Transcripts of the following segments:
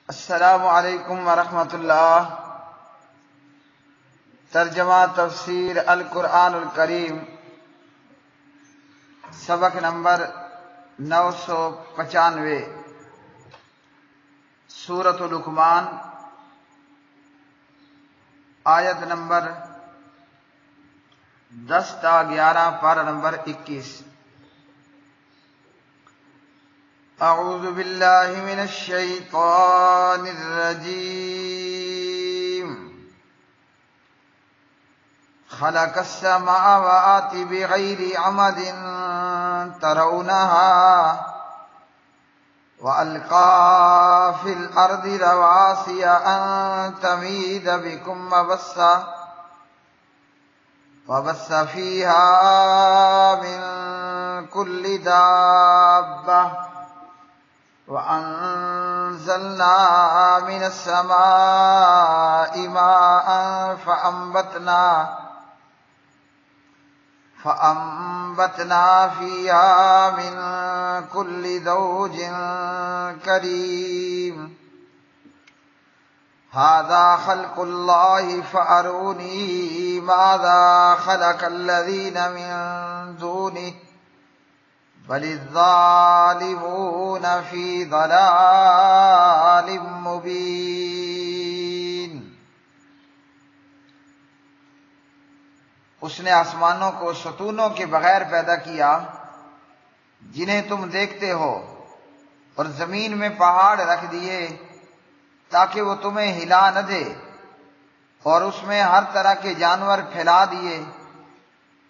السلام علیکم ورحمۃ اللہ۔ ترجمہ تفسیر القرآن الکریم، سبق نمبر 995، سورۃ لقمان، آیت نمبر 10 تا 11، پارہ نمبر 21۔ اعوذ باللہ من الشیطان الرجیم۔ خلق السماوات بغیر عمد ترونها وألقى في الأرض رواسي أن تميد بكم وبث فيها من كل دابة وأنزلنا من السماء ماء فأنبتنا فيها من كل زوج كريم هذا خلق الله فأروني ماذا خلق الذين من دونه بل الظالمون فی ضلال مبین۔ اس نے آسمانوں کو ستونوں کے بغیر پیدا کیا جنہیں تم دیکھتے ہو، اور زمین میں پہاڑ رکھ دیے تاکہ وہ تمہیں ہلا نہ دے، اور اس میں ہر طرح کے جانور پھیلا دیے،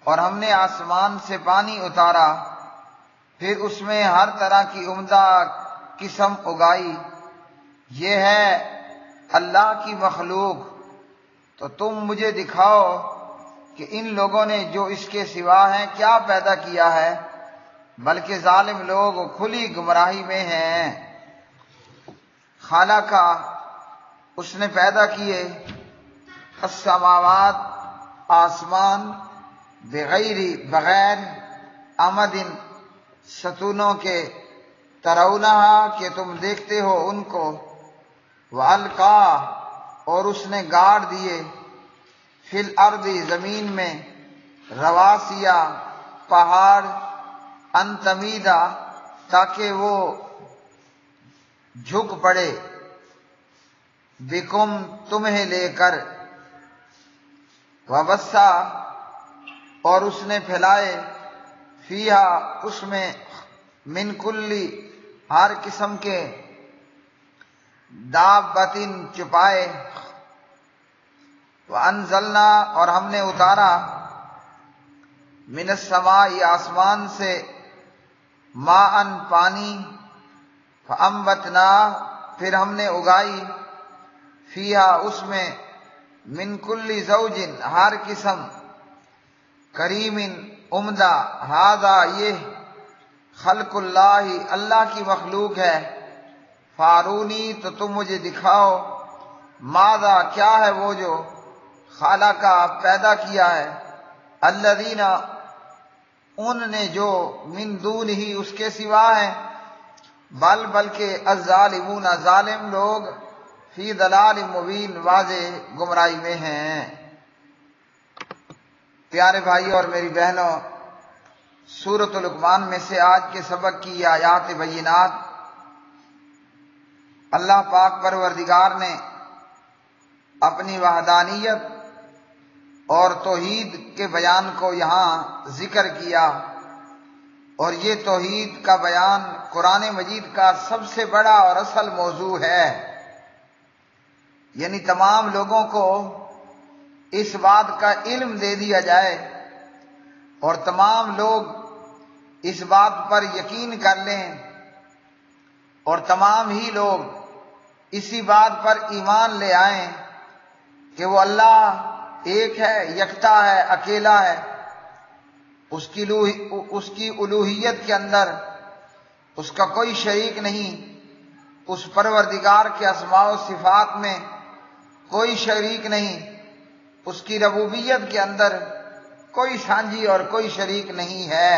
اور ہم نے آسمان سے پانی اتارا، پھر اس میں ہر طرح کی عمدہ قسم اگائی۔ یہ ہے اللہ کی مخلوق، تو تم مجھے دکھاؤ کہ ان لوگوں نے جو اس کے سوا ہیں کیا پیدا کیا ہے، بلکہ ظالم لوگ کھلی گمراہی میں ہیں۔ خالق، اس نے پیدا کیے، السماوات، آسمان، بغیر عمد، ستونوں کے، ترونہا، کہ تم دیکھتے ہو ان کو، وَأَلْقَا، اور اس نے گاڑ دیے، فِي الْأَرْضِ، زمین میں، رواسیہ، پہاڑ، ان تمیدا، تاکہ وہ جھک پڑے، بکم، تمہیں لے کر، وبثا، اور اس نے پھیلائے، فیہا، اس میں، من کلی، ہر قسم کے، دابۃ، چپائے، وانزلنا، اور ہم نے اتارا، من السماء، آسمان سے، ماء، پانی، فانبتنا، پھر ہم نے اگائی، فیہا، اس میں، من کل زوج، ہر قسم، کریم، عمدہ، ہذا، یہ، خلق اللہ، اللہ کی مخلوق ہے، فارونی، تو تم مجھے دکھاؤ، ماذا، کیا ہے وہ جو، خالق، پیدا کیا ہے، الذین، ان نے جو، من دون ہی، اس کے سوا ہیں، بلکہ الظالمون، ظالم لوگ، فی ضلال مبین، واضح گمراہی میں ہیں۔ پیارے بھائی اور میری بہنوں، سورۃ لقمان میں سے آج کے سبق کی یہ آیات بینات اللہ پاک پروردگار نے اپنی وحدانیت اور توحید کے بیان کو یہاں ذکر کیا، اور یہ توحید کا بیان قرآن مجید کا سب سے بڑا اور اصل موضوع ہے، یعنی تمام لوگوں کو اس بات کا علم دے دیا جائے اور تمام لوگ اس بات پر یقین کر لیں، اور تمام ہی لوگ اسی بات پر ایمان لے آئیں کہ وہ اللہ ایک ہے، یکتا ہے، اکیلا ہے، اس کی الوہیت کے اندر اس کا کوئی شریک نہیں، اس پروردگار کے اسماء و صفات میں کوئی شریک نہیں، اس کی ربوبیت کے اندر کوئی سانجھی اور کوئی شریک نہیں ہے۔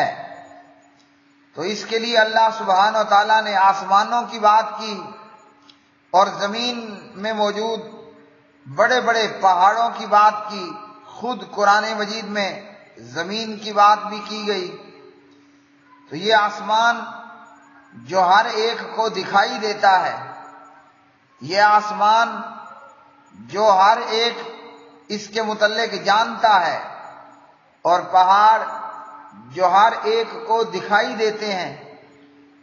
تو اس کے لیے اللہ سبحانہ و تعالیٰ نے آسمانوں کی بات کی اور زمین میں موجود بڑے بڑے پہاڑوں کی بات کی، خود قرآن مجید میں زمین کی بات بھی کی گئی۔ تو یہ آسمان جو ہر ایک کو دکھائی دیتا ہے، یہ آسمان جو ہر ایک اس کے متعلق جانتا ہے، اور پہاڑ جو ہر ایک کو دکھائی دیتے ہیں،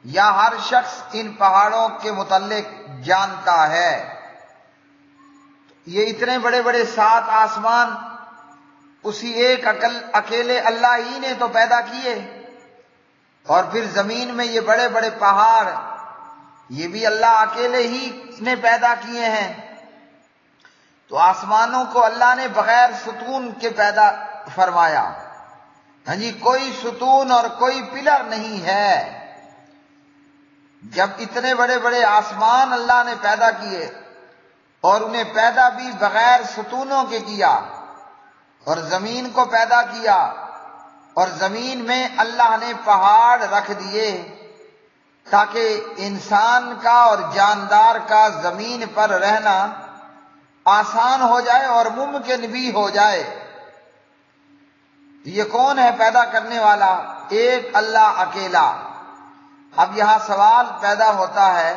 یا ہر شخص ان پہاڑوں کے متعلق جانتا ہے۔ یہ اتنے بڑے بڑے 7 آسمان اسی ایک اکیلے اللہ ہی نے تو پیدا کیے، اور پھر زمین میں یہ بڑے بڑے پہاڑ یہ بھی اللہ اکیلے ہی نے پیدا کیے ہیں۔ تو آسمانوں کو اللہ نے بغیر ستون کے پیدا فرمایا، ہاں جی، کوئی ستون اور کوئی پلر نہیں ہے۔ جب اتنے بڑے بڑے آسمان اللہ نے پیدا کیے اور انہیں پیدا بھی بغیر ستونوں کے کیا، اور زمین کو پیدا کیا، اور زمین میں اللہ نے پہاڑ رکھ دیے تاکہ انسان کا اور جاندار کا زمین پر رہنا آسان ہو جائے اور ممکن بھی ہو جائے۔ یہ کون ہے پیدا کرنے والا؟ ایک اللہ اکیلا۔ اب یہاں سوال پیدا ہوتا ہے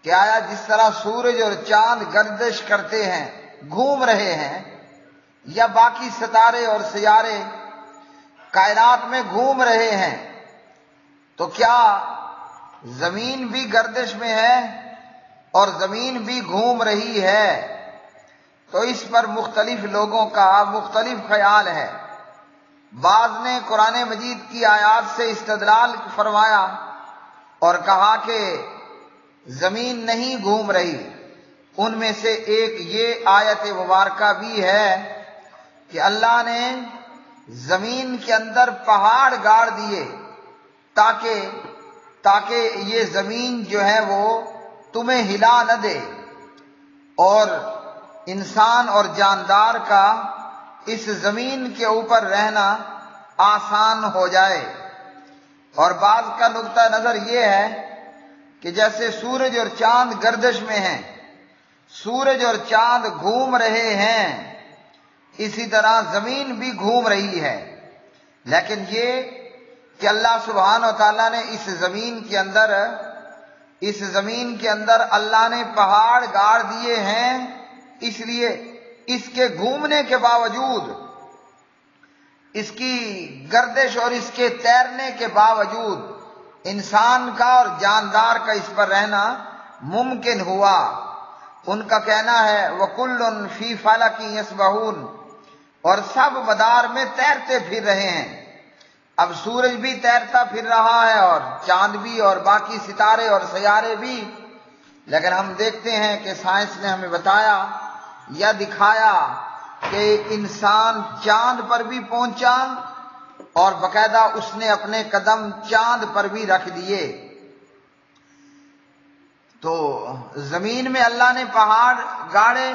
کہ آیا جس طرح سورج اور چاند گردش کرتے ہیں، گھوم رہے ہیں، یا باقی ستارے اور سیارے کائنات میں گھوم رہے ہیں، تو کیا زمین بھی گردش میں ہے اور زمین بھی گھوم رہی ہے؟ تو اس پر مختلف لوگوں کا مختلف خیال ہے۔ بعض نے قرآن مجید کی آیات سے استدلال فرمایا اور کہا کہ زمین نہیں گھوم رہی۔ ان میں سے ایک یہ آیت مبارکہ بھی ہے کہ اللہ نے زمین کے اندر پہاڑ گاڑ دیے تاکہ یہ زمین جو ہے وہ تمہیں ہلا نہ دے، اور انسان اور جاندار کا اس زمین کے اوپر رہنا آسان ہو جائے۔ اور بعض کا نقطہ نظر یہ ہے کہ جیسے سورج اور چاند گردش میں ہیں، سورج اور چاند گھوم رہے ہیں، اسی طرح زمین بھی گھوم رہی ہے، لیکن یہ کہ اللہ سبحانہ و تعالیٰ نے اس زمین کے اندر اللہ نے پہاڑ گاڑ دیے ہیں، اس لیے اس کے گھومنے کے باوجود، اس کی گردش اور اس کے تیرنے کے باوجود انسان کا اور جاندار کا اس پر رہنا ممکن ہوا۔ ان کا کہنا ہے وَكُلٌّ فِي فَلَكٍ يَسْبَحُونَ، اور سب مدار میں تیرتے پھر رہے ہیں۔ اب سورج بھی تیرتا پھر رہا ہے، اور چاند بھی، اور باقی ستارے اور سیارے بھی، لیکن ہم دیکھتے ہیں کہ سائنس نے ہمیں بتایا یا دکھایا کہ انسان چاند پر بھی پہنچا، اور باقاعدہ اس نے اپنے قدم چاند پر بھی رکھ دیے۔ تو زمین میں اللہ نے پہاڑ گاڑے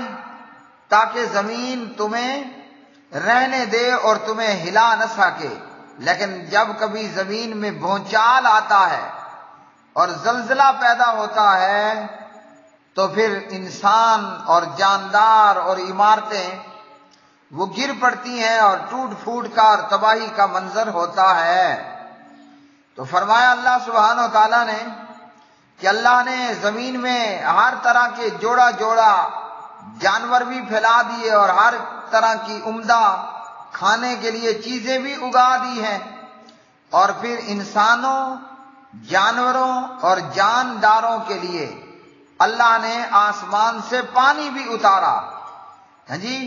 تاکہ زمین تمہیں رہنے دے اور تمہیں ہلا نہ سکے، لیکن جب کبھی زمین میں بھونچال آتا ہے اور زلزلہ پیدا ہوتا ہے تو پھر انسان اور جاندار اور عمارتیں وہ گر پڑتی ہیں، اور ٹوٹ پھوٹ کا اور تباہی کا منظر ہوتا ہے۔ تو فرمایا اللہ سبحانہ و تعالیٰ نے کہ اللہ نے زمین میں ہر طرح کے جوڑا جوڑا جانور بھی پھیلا دیے، اور ہر طرح کی عمدہ کھانے کے لیے چیزیں بھی اگا دی ہیں، اور پھر انسانوں، جانوروں اور جانداروں کے لیے اللہ نے آسمان سے پانی بھی اتارا۔ ہاں جی،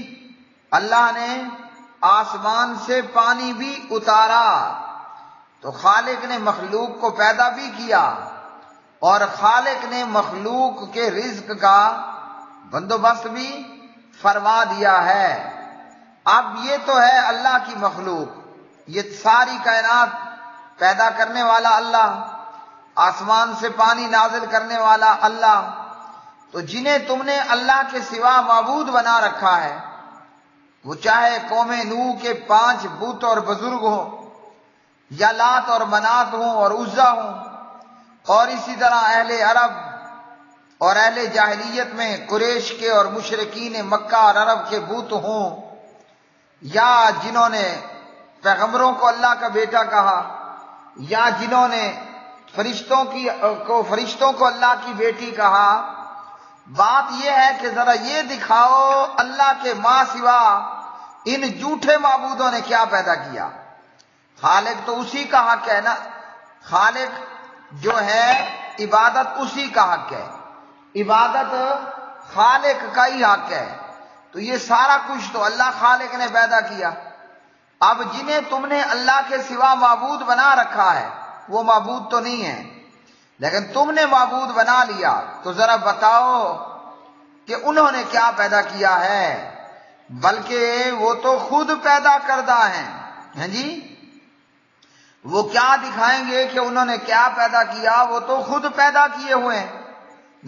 اللہ نے آسمان سے پانی بھی اتارا۔ تو خالق نے مخلوق کو پیدا بھی کیا، اور خالق نے مخلوق کے رزق کا بندوبست بھی فرما دیا ہے۔ اب یہ تو ہے اللہ کی مخلوق، یہ ساری کائنات پیدا کرنے والا اللہ، آسمان سے پانی نازل کرنے والا اللہ۔ تو جنہیں تم نے اللہ کے سوا معبود بنا رکھا ہے، وہ چاہے قوم نوح کے 5 بت اور بزرگ ہوں، یا لات اور منات ہوں اور عزا ہوں، اور اسی طرح اہل عرب اور اہل جاہلیت میں قریش کے اور مشرکین مکہ اور عرب کے بت ہوں، یا جنہوں نے پیغمبروں کو اللہ کا بیٹا کہا، یا جنہوں نے فرشتوں کو اللہ کی بیٹی کہا، بات یہ ہے کہ ذرا یہ دکھاؤ اللہ کے ماں سوا ان جھوٹے معبودوں نے کیا پیدا کیا۔ خالق تو اسی کا حق ہے نا، خالق جو ہے عبادت اسی کا حق ہے، عبادت خالق کا ہی حق ہے، تو یہ سارا کچھ تو اللہ خالق نے پیدا کیا۔ اب جنہیں تم نے اللہ کے سوا معبود بنا رکھا ہے وہ معبود تو نہیں ہے، لیکن تم نے معبود بنا لیا، تو ذرا بتاؤ کہ انہوں نے کیا پیدا کیا ہے، بلکہ وہ تو خود پیدا کردہ ہیں۔ ہیں جی، وہ کیا دکھائیں گے کہ انہوں نے کیا پیدا کیا، وہ تو خود پیدا کیے ہوئے ہیں۔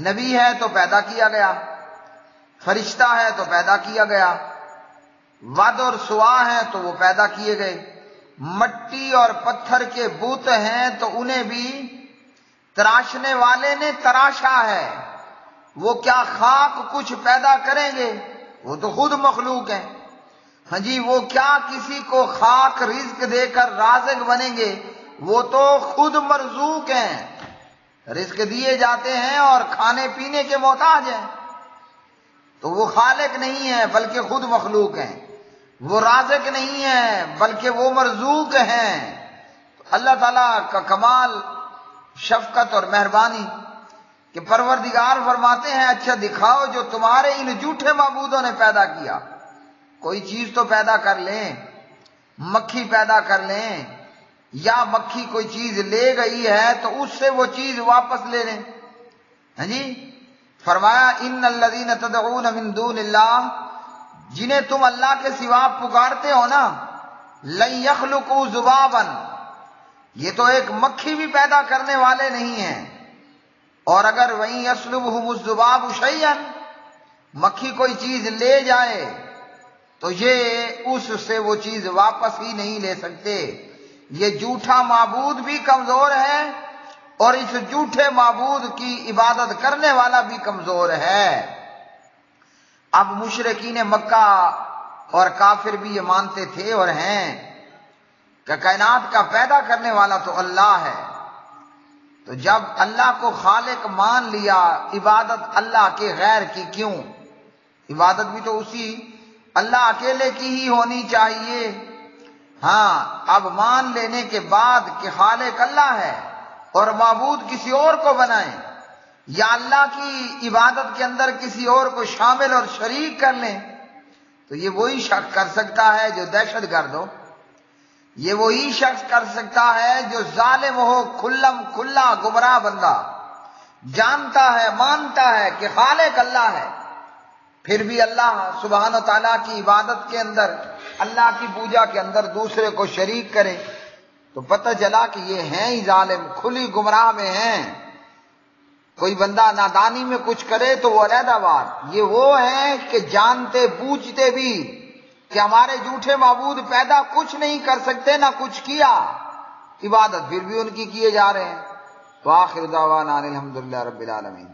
نبی ہے تو پیدا کیا گیا، فرشتہ ہے تو پیدا کیا گیا، ود اور سوا ہیں تو وہ پیدا کیے گئے، مٹی اور پتھر کے بت ہیں تو انہیں بھی تراشنے والے نے تراشا ہے۔ وہ کیا خاک کچھ پیدا کریں گے، وہ تو خود مخلوق ہیں۔ ہاں جی، وہ کیا کسی کو خاک رزق دے کر رازق بنیں گے، وہ تو خود مرزوق ہیں، رزق دیے جاتے ہیں اور کھانے پینے کے محتاج ہیں، تو وہ خالق نہیں ہے بلکہ خود مخلوق ہیں، وہ رازق نہیں ہے بلکہ وہ مرزوق ہیں۔ تو اللہ تعالیٰ کا کمال شفقت اور مہربانی کہ پروردگار فرماتے ہیں اچھا دکھاؤ جو تمہارے ان جھوٹے معبودوں نے پیدا کیا، کوئی چیز تو پیدا کر لیں، مکھی پیدا کر لیں، یا مکھی کوئی چیز لے گئی ہے تو اس سے وہ چیز واپس لے لیں۔ ہاں جی، فرمایا ان الذین تدعون من دون اللہ، جنہیں تم اللہ کے سوا پکارتے ہو نا، لن یخلقوا ذبابا، یہ تو ایک مکھی بھی پیدا کرنے والے نہیں ہیں، اور اگر وہیں یسلبہم الذباب شیئا، مکھی کوئی چیز لے جائے تو یہ اس سے وہ چیز واپس ہی نہیں لے سکتے۔ یہ جھوٹا معبود بھی کمزور ہے اور اس جھوٹے معبود کی عبادت کرنے والا بھی کمزور ہے۔ اب مشرکین مکہ اور کافر بھی یہ مانتے تھے اور ہیں کہ کائنات کا پیدا کرنے والا تو اللہ ہے، تو جب اللہ کو خالق مان لیا، عبادت اللہ کے غیر کی کیوں؟ عبادت بھی تو اسی اللہ اکیلے کی ہی ہونی چاہیے۔ ہاں، اب مان لینے کے بعد کہ خالق اللہ ہے اور معبود کسی اور کو بنائیں، یا اللہ کی عبادت کے اندر کسی اور کو شامل اور شریک کر لیں، تو یہ وہی شخص کر سکتا ہے جو دہشت گرد ہو، یہ وہی شخص کر سکتا ہے جو ظالم ہو، کھلا گمراہ بندہ جانتا ہے، مانتا ہے کہ خالق اللہ ہے، پھر بھی اللہ سبحانہ و تعالیٰ کی عبادت کے اندر، اللہ کی پوجا کے اندر دوسرے کو شریک کرے، تو پتہ چلا کہ یہ ہیں ہی ظالم، کھلی گمراہ میں ہیں۔ کوئی بندہ نادانی میں کچھ کرے تو وہ علیحدہ بات، یہ وہ ہیں کہ جانتے بوجھتے بھی کہ ہمارے جھوٹے معبود پیدا کچھ نہیں کر سکتے، نہ کچھ کیا، عبادت پھر بھی ان کی کیے جا رہے ہیں۔ تو آخر دعوانا الحمدللہ رب العالمین۔